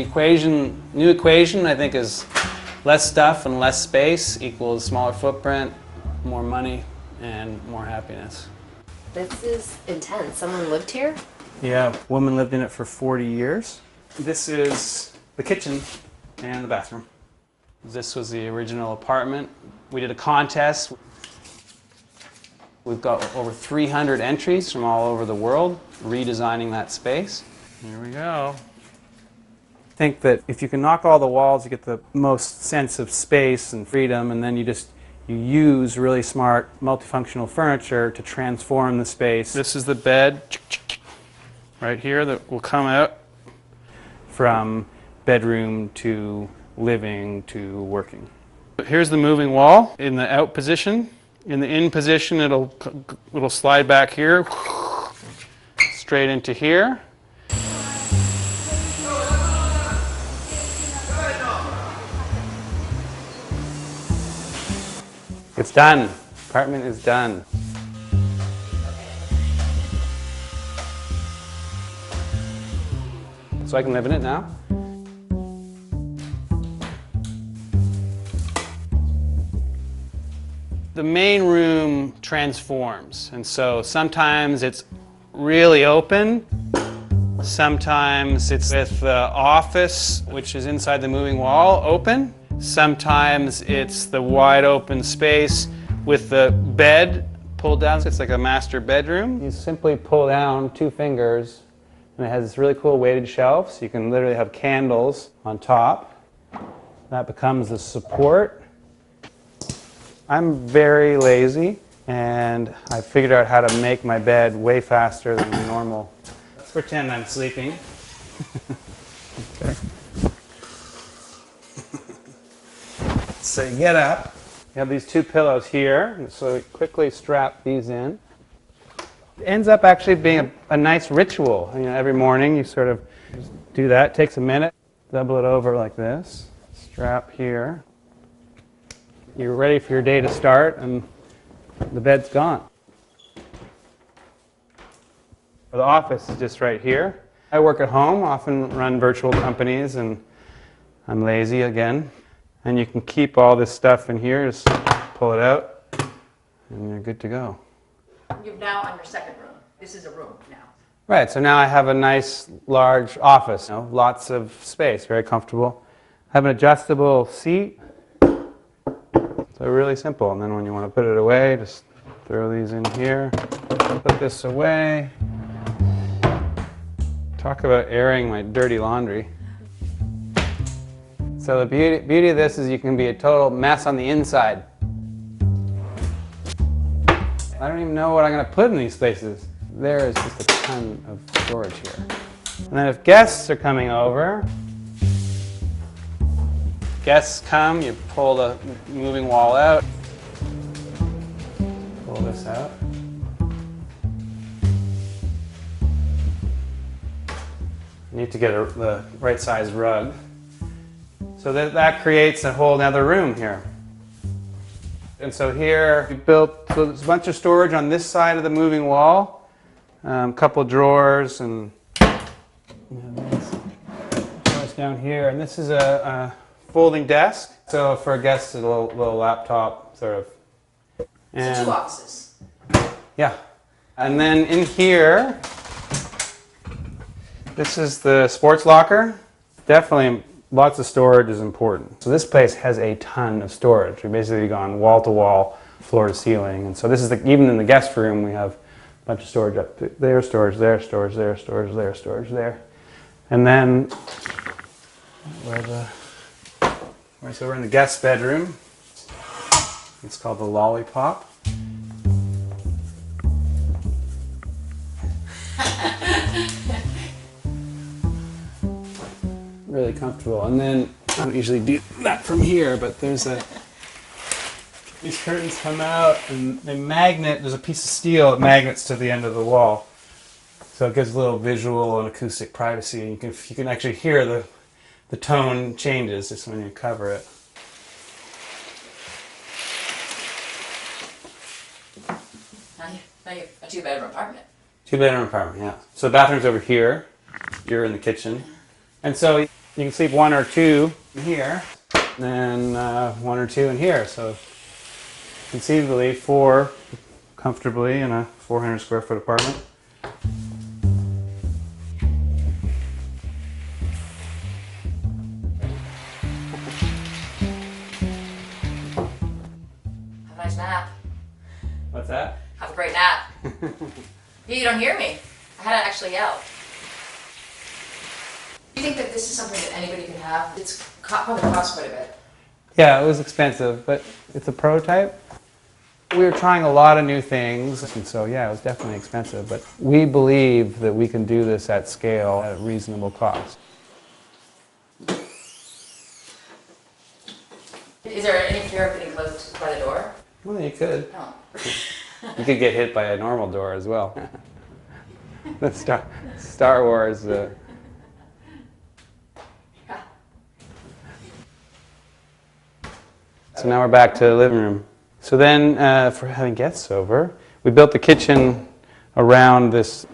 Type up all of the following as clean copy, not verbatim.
new equation, I think, is less stuff and less space equals smaller footprint, more money, and more happiness. This is intense. Someone lived here? Yeah, a woman lived in it for 40 years. This is the kitchen and the bathroom. This was the original apartment. We did a contest. We've got over 300 entries from all over the world redesigning that space. Here we go. I think that if you can knock all the walls, you get the most sense of space and freedom, and then you use really smart multifunctional furniture to transform the space. This is the bed right here that will come out from bedroom to living to working. Here's the moving wall in the out position. In the in position, it'll slide back here, straight into here. It's done. Apartment is done. So I can live in it now. The main room transforms, and so sometimes it's really open, sometimes it's with the office, which is inside the moving wall, open. Sometimes it's the wide open space with the bed pulled down. It's like a master bedroom. You simply pull down 2 fingers, and it has this really cool weighted shelf, so you can literally have candles on top. That becomes the support. I'm very lazy, and I figured out how to make my bed way faster than normal. Let's pretend I'm sleeping. Okay. So you get up. You have these 2 pillows here, so you quickly strap these in. It ends up actually being a nice ritual. You know, every morning you sort of just do that. It takes a minute. Double it over like this. Strap here. You're ready for your day to start, and the bed's gone. The office is just right here. I work at home, often run virtual companies, and I'm lazy again. And you can keep all this stuff in here, just pull it out, and you're good to go. You're now on your second room. This is a room now. Right, so now I have a nice, large office. You know, lots of space, very comfortable. I have an adjustable seat. So really simple, and then when you want to put it away, just throw these in here, put this away. Talk about airing my dirty laundry. So the beauty of this is you can be a total mess on the inside. I don't even know what I'm going to put in these spaces. There is just a ton of storage here. And then if guests are coming over, guests come, you pull the moving wall out, pull this out. You need to get the right size rug. So that creates a whole other room here. And so here we built, so there's a bunch of storage on this side of the moving wall, a couple drawers, and drawers down here. And this is a folding desk. So for a guest, a little laptop, sort of. And So 2 offices. yeah. And then in here, this is the sports locker. Definitely lots of storage is important. So this place has a ton of storage. We've basically gone wall to wall, floor to ceiling. And so this is even in the guest room, we have a bunch of storage up there, storage there, storage there, storage there, storage there. And then so we're in the guest bedroom. It's called the Lollipop. Really comfortable. And then I don't usually do that from here, but these curtains come out and they magnet. There's a piece of steel that magnets to the end of the wall, so it gives a little visual and acoustic privacy. And you can actually hear the tone changes just when you cover it. Now you have a 2-bedroom apartment. 2-bedroom apartment, yeah. So the bathroom's over here. You're in the kitchen. And so You can sleep one or two in here, and then one or two in here. So conceivably, four comfortably in a 400 square foot apartment. Have a nice nap. What's that? Have a great nap. You don't hear me. I had to actually yell. Do you think that this is something that anybody can have? It's probably costs quite a bit. Yeah, it was expensive, but it's a prototype. We were trying a lot of new things, and so yeah, it was definitely expensive, but we believe that we can do this at scale at a reasonable cost. Is there any fear of getting closed by the door? Well, you could. No. You could get hit by a normal door as well. The Star Wars. So now we're back to the living room. So then, for having guests over, we built the kitchen around this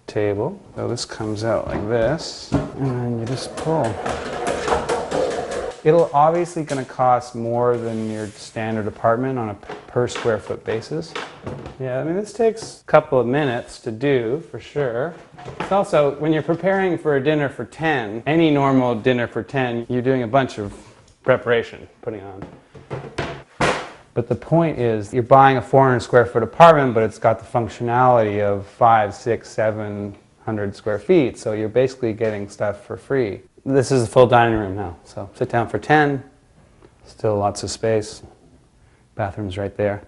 table. So this comes out like this, and then you just pull. It'll obviously going to cost more than your standard apartment on a per square foot basis. Yeah, I mean, this takes a couple of minutes to do, for sure. It's also, when you're preparing for a dinner for 10, any normal dinner for 10, you're doing a bunch of preparation, putting on. But the point is, you're buying a 400 square foot apartment, but it's got the functionality of 500, 600, 700 square feet, so you're basically getting stuff for free. This is a full dining room now, so sit down for 10, still lots of space, bathroom's right there.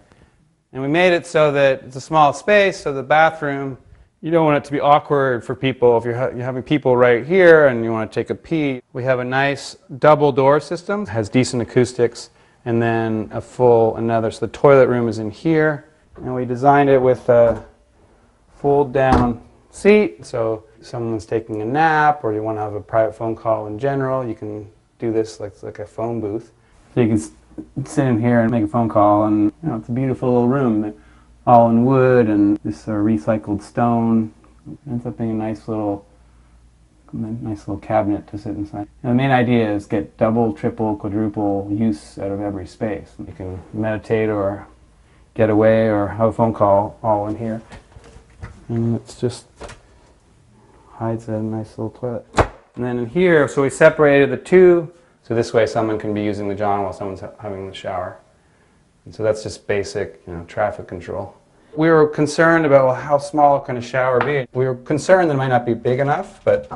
And we made it so that it's a small space, so the bathroom, you don't want it to be awkward for people. If you're having people right here and you want to take a pee, we have a nice double door system, has decent acoustics, and then another, so the toilet room is in here, and we designed it with a fold down seat, so if someone's taking a nap or you want to have a private phone call in general, you can do this like a phone booth. So you can sit in here and make a phone call, and it's a beautiful little room, all in wood and this recycled stone. It ends up being a nice little cabinet to sit inside. And the main idea is get double, triple, quadruple use out of every space. You can meditate or get away or have a phone call all in here. And it's just hides a nice little toilet. And then in here, so we separated the two, so this way someone can be using the john while someone's having the shower. And so that's just basic, traffic control. We were concerned about, well, how small can a shower be? We were concerned that it might not be big enough, but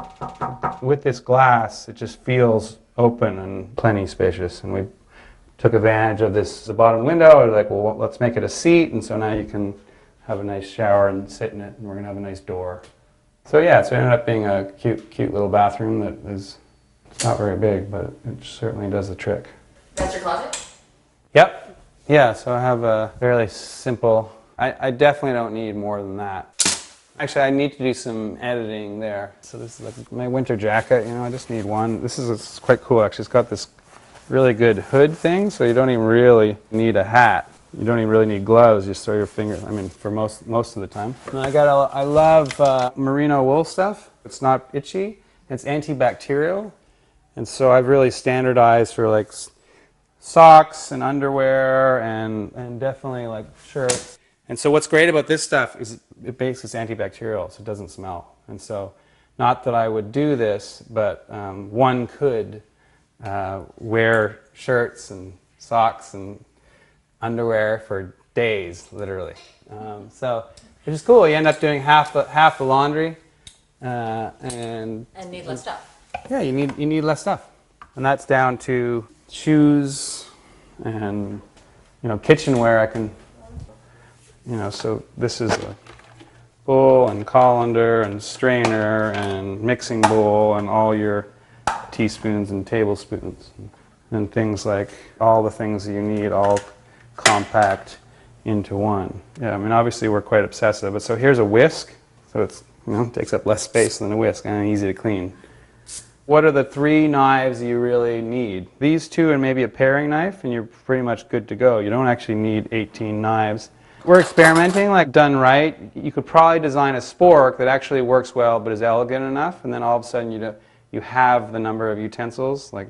with this glass, it just feels open and plenty spacious. And we took advantage of this, the bottom window, and like, well, let's make it a seat, and so now you can have a nice shower and sit in it, and we're going to have a nice door. So yeah, so it ended up being a cute little bathroom that is, it's not very big, but it certainly does the trick. That's your closet? Yep. Yeah, so I have a fairly simple, I definitely don't need more than that. Actually, I need to do some editing there. So this is like my winter jacket, I just need one. It's quite cool, actually. It's got this really good hood thing, so you don't even really need a hat. You don't even really need gloves. You just throw your fingers, for most of the time. And I love merino wool stuff. It's not itchy. It's antibacterial. And so I've really standardized for like socks and underwear and definitely like shirts. And so what's great about this stuff is it basically is antibacterial, so it doesn't smell. And so, not that I would do this, but one could wear shirts and socks and underwear for days, literally. So, which is cool. You end up doing half the laundry, and need less stuff. Yeah, you need less stuff, and that's down to shoes and kitchenware. I can. So this is a bowl and colander and strainer and mixing bowl and all your teaspoons and tablespoons and things like all the things that you need all compact into one. Yeah, obviously we're quite obsessive, but so here's a whisk, so it's takes up less space than a whisk and easy to clean. What are the 3 knives you really need? These 2 and maybe a paring knife, and you're pretty much good to go. You don't actually need 18 knives. We're experimenting, like done right. You could probably design a spork that actually works well but is elegant enough, and then all of a sudden you have the number of utensils, like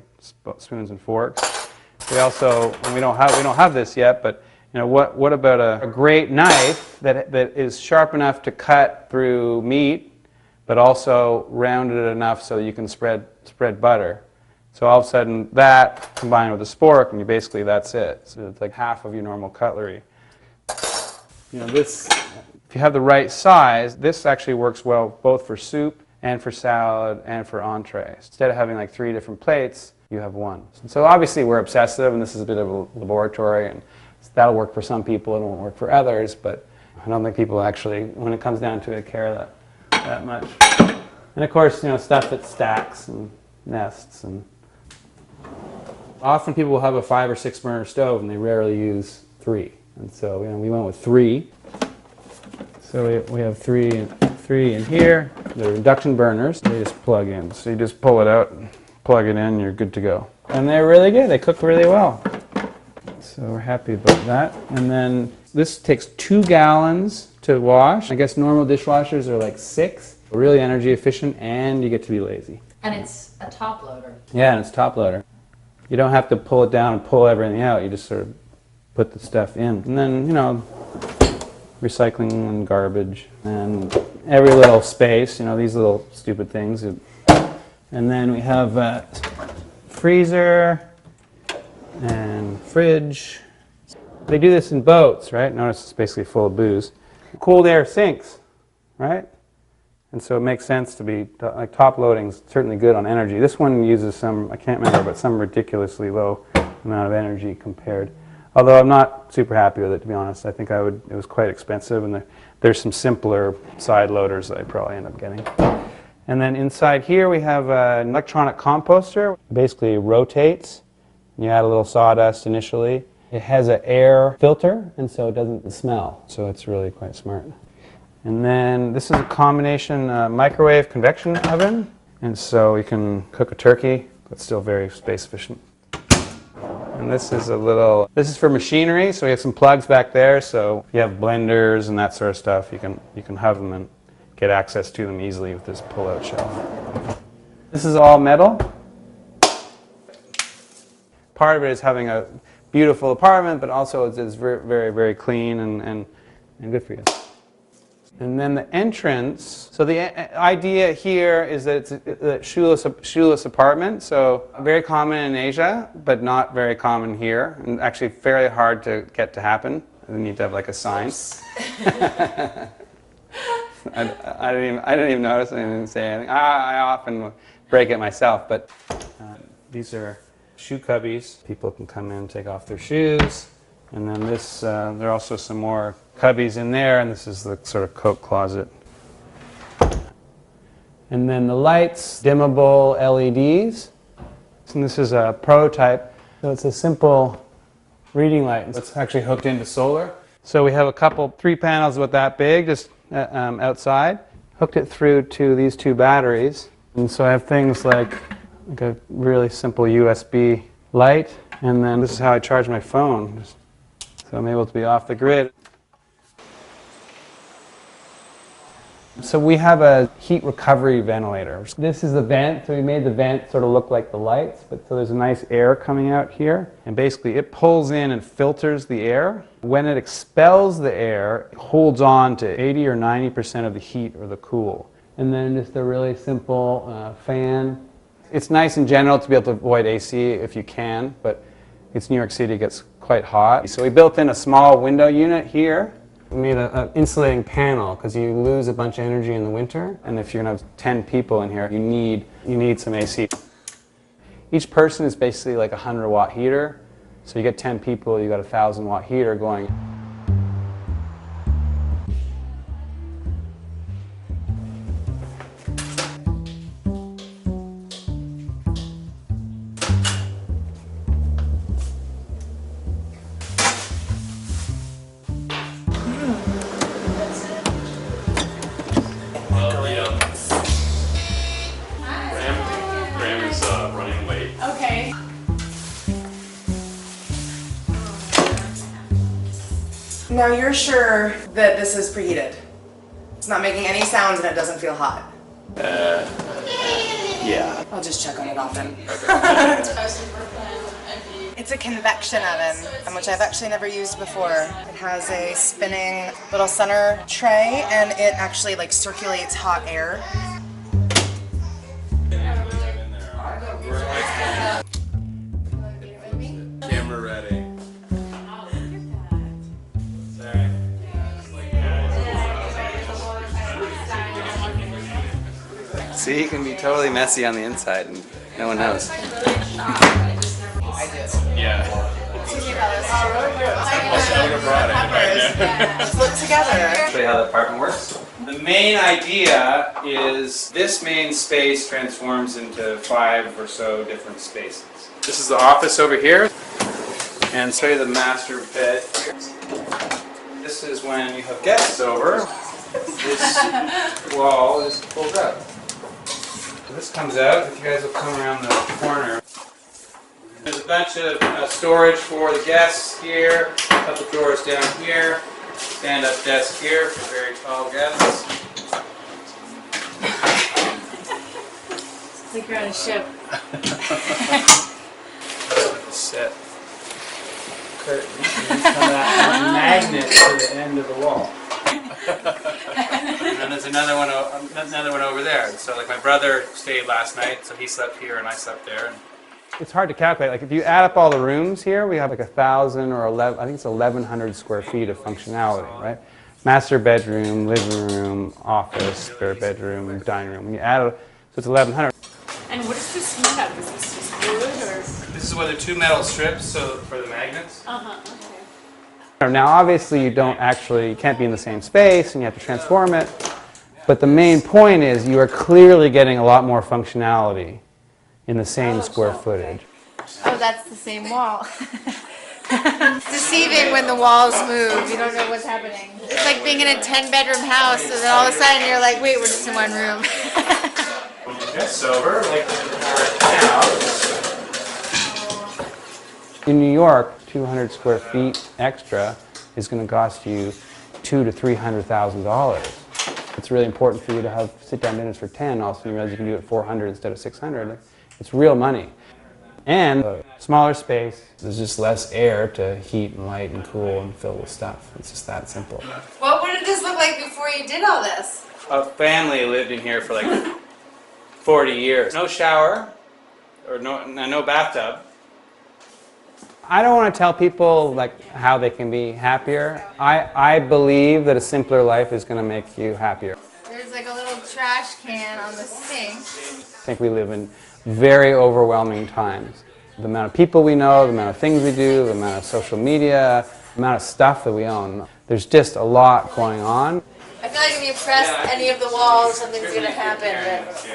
spoons and forks. We also, and we don't have this yet, but you know, what about a great knife that is sharp enough to cut through meat, but also rounded enough so you can spread butter. So all of a sudden, that combined with a spork, and you basically, that's it. So it's like half of your normal cutlery. You know, this, if you have the right size, this actually works well both for soup and for salad and for entrees. Instead of having like 3 different plates, you have one. So obviously we're obsessive, and this is a bit of a laboratory, and that'll work for some people, it won't work for others, but I don't think people actually, when it comes down to it, care that much. And of course, you know, stuff that stacks and nests. And often people will have a 5 or 6 burner stove, and they rarely use 3. And so, you know, we went with 3. So we have 3 in here. They're induction burners. They just plug in. So you just pull it out, plug it in, you're good to go. And they're really good. They cook really well. So we're happy about that. And then this takes 2 gallons to wash. I guess normal dishwashers are like 6. Really energy efficient, and you get to be lazy. And it's a top loader. Yeah, and it's top loader. You don't have to pull it down and pull everything out. You just sort of put the stuff in. And then, you know, recycling and garbage and every little space, you know, these little stupid things. And then we have a freezer and fridge. They do this in boats, right? Notice it's basically full of booze. Cooled air sinks, right? And so it makes sense to be, like, top loading is certainly good on energy. This one uses some, I can't remember, but some ridiculously low amount of energy compared. Although I'm not super happy with it, to be honest. I think it was quite expensive, and there's some simpler side loaders that I probably end up getting. And then inside here we have an electronic composter. It basically rotates. You add a little sawdust initially. It has an air filter, and so it doesn't smell. So it's really quite smart. And then this is a combination microwave convection oven. And so you can cook a turkey, but still very space efficient. And this is this is for machinery, so we have some plugs back there, so if you have blenders and that sort of stuff, you can have them and get access to them easily with this pull-out shelf. This is all metal. Part of it is having a beautiful apartment, but also it's very, very, very clean and good for you. And then the entrance, so the idea here is that it's a shoeless apartment, so very common in Asia, but not very common here, and actually fairly hard to get to happen. You need to have like a sign. I didn't even notice, I didn't say anything. I often break it myself, but these are shoe cubbies. People can come in and take off their shoes. And then this, there are also some more cubbies in there, and this is the sort of coat closet. And then the lights, dimmable LEDs. And this is a prototype. So it's a simple reading light. It's actually hooked into solar. So we have 3 panels about that big, just outside. Hooked it through to these 2 batteries. And so I have things like a really simple USB light. And then this is how I charge my phone. So I'm able to be off the grid. So we have a heat recovery ventilator. This is the vent, so we made the vent sort of look like the lights, but so there's a nice air coming out here. And basically it pulls in and filters the air. When it expels the air, it holds on to 80 or 90% of the heat or the cool. And then just a really simple fan. It's nice in general to be able to avoid AC if you can, but it's New York City, it gets quite hot. So we built in a small window unit here. We made an insulating panel because you lose a bunch of energy in the winter, and if you're going to have 10 people in here, you need some AC. Each person is basically like a 100-watt heater. So you get 10 people, you got a 1,000-watt heater going. Now you're sure that this is preheated? It's not making any sounds and it doesn't feel hot? Yeah. I'll just check on it often. It's a convection oven, which I've actually never used before. It has a spinning little center tray, and it actually like circulates hot air. Camera ready. See, you can be totally messy on the inside and no one knows. I do. Yeah. Let's look together. Show you how the apartment works. The main idea is this main space transforms into 5 or so different spaces. This is the office over here, and show you the master bed here. This is when you have guests over. This wall is pulled up. So this comes out. If you guys will come around the corner. There's a bunch of storage for the guests here, a couple drawers down here, stand-up desk here for very tall guests. It's like you're on a ship. Set curtain and come that magnet to the end of the wall. And then there's another one over there. So like my brother stayed last night, so he slept here and I slept there. It's hard to calculate. Like if you add up all the rooms here, we have like 1,000 or 11. I think it's 1,100 square feet of functionality, right? Master bedroom, living room, office, spare bedroom, dining room. When you add it, so it's 1,100. And what is this made of? Is this just wood or? This is where the 2 metal strips, so for the magnets. Okay. Now, obviously, you can't be in the same space, and you have to transform it. But the main point is you are clearly getting a lot more functionality in the same square footage. Oh, that's the same wall. It's deceiving when the walls move. You don't know what's happening. It's like being in a 10-bedroom house, and then all of a sudden you're like, wait, we're just in one room. When you get sober, like now. In New York, 200 square feet extra is going to cost you $200,000 to $300,000. It's really important for you to have sit-down dinners for 10. Also, you realize you can do it 400 instead of 600. It's real money. And a smaller space, there's just less air to heat and light and cool and fill with stuff. It's just that simple. What did this look like before you did all this? A family lived in here for like 40 years. No shower, or no bathtub. I don't want to tell people like how they can be happier. I believe that a simpler life is going to make you happier. There's like a little trash can on the sink. I think we live in very overwhelming times. The amount of people we know, the amount of things we do, the amount of social media, the amount of stuff that we own. There's just a lot going on. I feel like if you press any of the walls, something's going to happen, but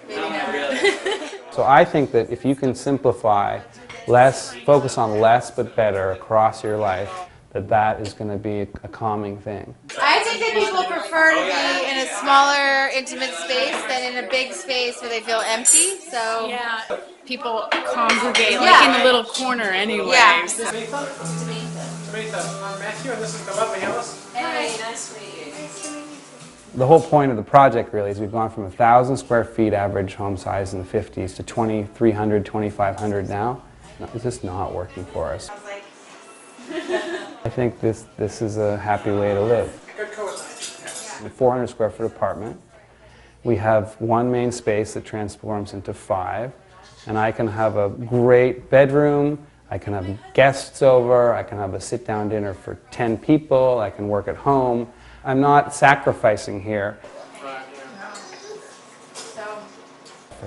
maybe not. So I think that if you can simplify less, focus on less but better across your life, that is going to be a calming thing. I think that people prefer to be in a smaller, intimate space than in a big space where they feel empty. So Yeah. People congregate like in a little corner anyway. Yeah. Hey, nice to meet you. The whole point of the project really is we've gone from 1,000 square feet average home size in the 50s to 2,300, 2,500 now. It's just not working for us. I think this is a happy way to live. In a 400 square foot apartment, we have one main space that transforms into 5, and I can have a great bedroom, I can have guests over, I can have a sit-down dinner for 10 people, I can work at home. I'm not sacrificing here. I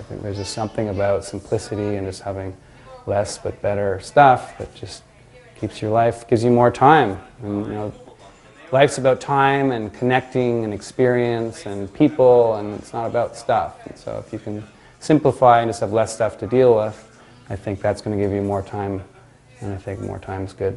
think there's just something about simplicity and just having less but better stuff that just keeps your life, gives you more time. And, you know, life's about time and connecting and experience and people, and it's not about stuff. And so if you can simplify and just have less stuff to deal with, I think that's going to give you more time, and I think more time's good.